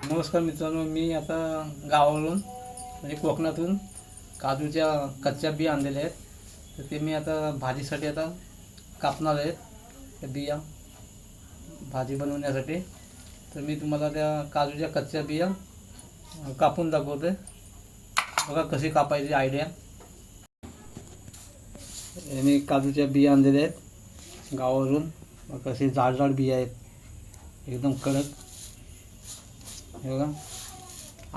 नमस्कार मित्रांनो, मी आता गावावरून म्हणजे कोकणातून काजूच्या कच्च्या बिया आणलेल्या आहेत. तर ते मी आता भाजीसाठी आता कापणार आहेत, त्या बिया भाजी बनवण्यासाठी. तर मी तुम्हाला त्या काजूच्या कच्च्या बिया कापून दाखवते. बघा कशी कापायची आयडिया. मी काजूच्या बिया आणलेल्या आहेत गावावरून. बघा कशी जाड जाड बिया आहेत, एकदम कडक. हे बघा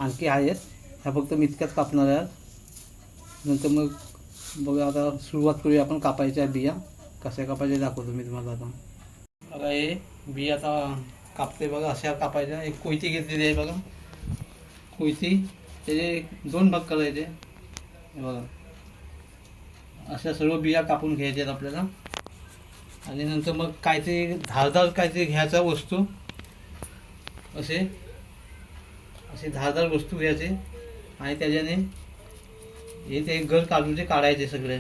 आणखी आहेत, ह्या फक्त मी इतक्याच कापणार आहे. नंतर मग बघा आता सुरुवात करूया आपण कापायच्या बिया. कशा कापायच्या दाखवतो मी तुम्हाला आता. बघा हे बिया आता कापते बघा, अशा कापायच्या. एक कोयती घेतलेली आहे बघा, कोयती. त्याचे 2 भाग करायचे. हे बघा अशा सर्व बिया कापून घ्यायच्या आहेत आपल्याला. आणि नंतर मग काहीतरी धारदार काहीतरी घ्यायचा वस्तू, असे धारदार वस्तू घ्यायचे आणि त्याच्याने हे ते गर काजूचे काढायचे सगळे.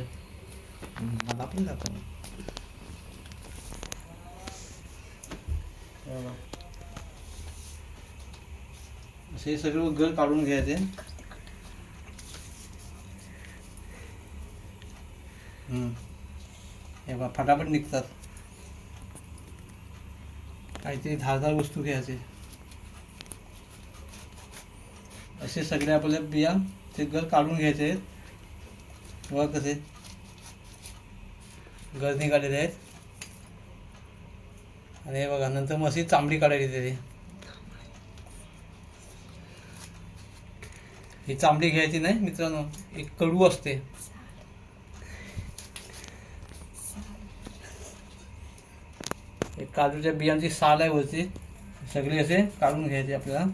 मला आपण दाखव. असे सगळे गर काढून घ्यायचे. हे बघा फटाफट निघतात. काहीतरी धारदार वस्तू घ्यायचे. असे सगळे आपल्या बिया ते गर काढून घ्यायचे आहेत. बघा कसे गर निघालेले आहेत. आणि हे बघा नंतर मग अशी चांबडी काढायची त्याची. ही चांबडी घ्यायची नाही मित्रांनो, एक कडू असते. एक काजूच्या बियांची साल आहे वरची, सगळे असे काढून घ्यायचे आपल्याला.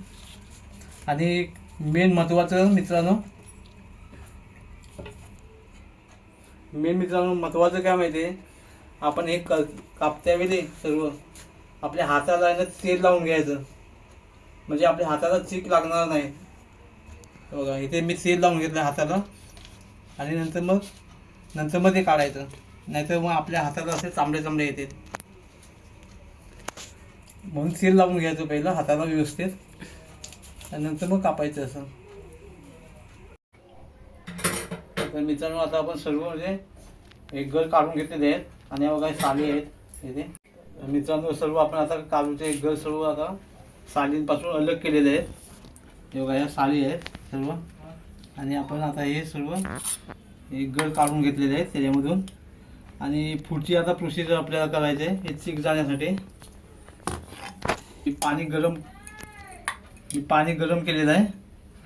आणि मेन महत्त्वाचं मित्रांनो काय माहिती आहे, आपण हे कापत्यावेळी सर्व आपल्या हाताला तेल लावून घ्यायचं, म्हणजे आपल्या हाताला चीक लागणार नाही. बघा इथे मी तेल लावून घेतलं हाताला. आणि नंतर मग ते काढायचं, नाहीतर मग आपल्या हाताला असे चांबडे येतात. म्हणून तेल लावून घ्यायचं पहिलं हाताला व्यवस्थित, आणि नंतर मग कापायचं असं. तर मित्रांनो आता आपण सर्व म्हणजे एक गर काढून घेतलेले आहेत. आणि बघा साली आहेत इथे. मित्रांनो सर्व आपण आता काजूचे एक गर सर्व आता सालींपासून अलग केलेले आहेत. हे बघा ह्या साली आहेत सर्व. आणि आपण आता हे सर्व एक गर काढून घेतलेले आहेत त्याच्यामधून. आणि पुढची आता प्रोसिजर आपल्याला करायची आहे हे चीक जाण्यासाठी. पाणी गरम केलेलं आहे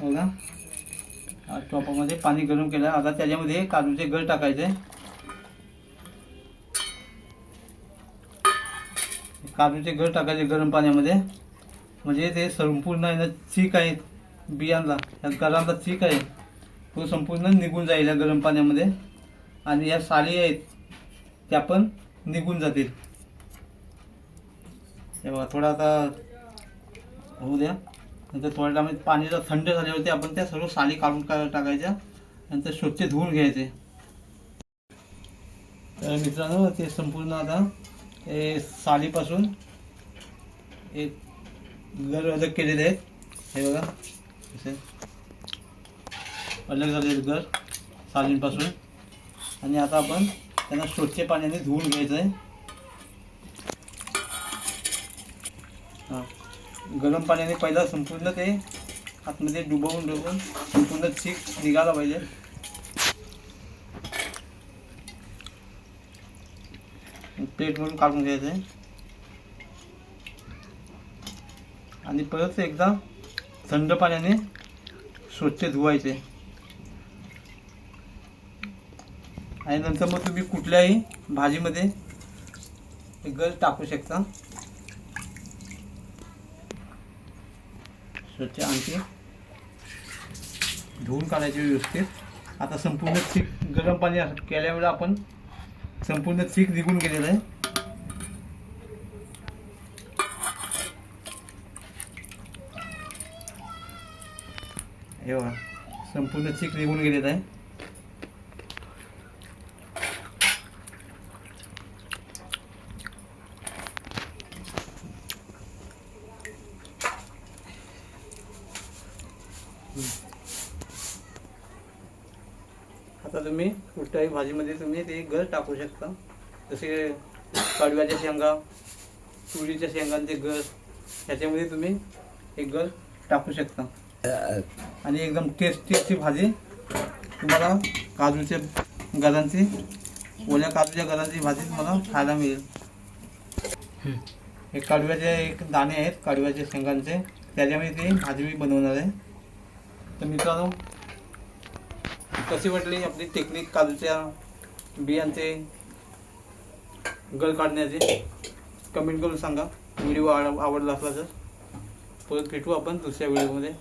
बघा. टोपामध्ये पाणी गरम केलं आहे. आता त्याच्यामध्ये काजूचे गर टाकायचे. काजूचे गर टाकायचे गरम पाण्यामध्ये, म्हणजे ते संपूर्ण चीक आहे बियांना, या गरांचा चीक आहे तो संपूर्ण निघून जाईल या गरम पाण्यामध्ये. आणि या साली आहेत त्या पण निघून जातील. हे बघा थोडा आता होऊ द्या. नंतर थोड्या टायमात पाणी जर थंड झाल्यावरती आपण त्या सर्व साली काढून टाकायच्या. नंतर स्वच्छ धुवून घ्यायचे. तर मित्रांनो ते संपूर्ण आता हे सालीपासून एक गर अलग केलेले आहेत. हे बघा असे अलग झालेले गर सालींपासून. आणि आता आपण त्यांना स्वच्छ पाण्याने धुवून घ्यायचं आहे. गरम पाण्याने पहिला संपूर्ण ते आतमध्ये डुबवून संपूर्ण चीक निघाला पाहिजे. प्लेटवरून काढून घ्यायचं आहे. आणि परत एकदा थंड पाण्याने स्वच्छ धुवायचे. आणि नंतर मग तुम्ही कुठल्याही भाजीमध्ये हे गर टाकू शकता. स्वच्छ आणखी धुवून काढायचे व्यवस्थित. आता संपूर्ण चीक गरम पाणी केल्यामुळे आपण संपूर्ण चीक निघून गेलेलं आहे. हे बघा संपूर्ण चीक निघून गेलेलं आहे. आता तुम्ही कुठल्याही भाजीमध्ये तुम्ही ते गर टाकू शकता, जसे कडव्याच्या शेंगा, तुरीच्या शेंगांचे गर, ह्याच्यामध्ये तुम्ही एक गर टाकू शकता आणि एकदम टेस्टी अशी भाजी तुम्हाला काजूच्या गरांची, ओल्या काजूच्या गरांची भाजी तुम्हाला खायला मिळेल. हे कडव्याचे एक दाणे आहेत कडव्याच्या शेंगांचे, त्याच्यामध्ये ती भाजी मी बनवणार आहे. तर मित्रांनो, कशी वाटली आपली टेक्निक काजूच्या बियांचे गर काढण्याचे कमेंट करून सांगा. व्हिडिओ आवडला असला तर. परत भेटू आपण दुसऱ्या व्हिडिओमध्ये.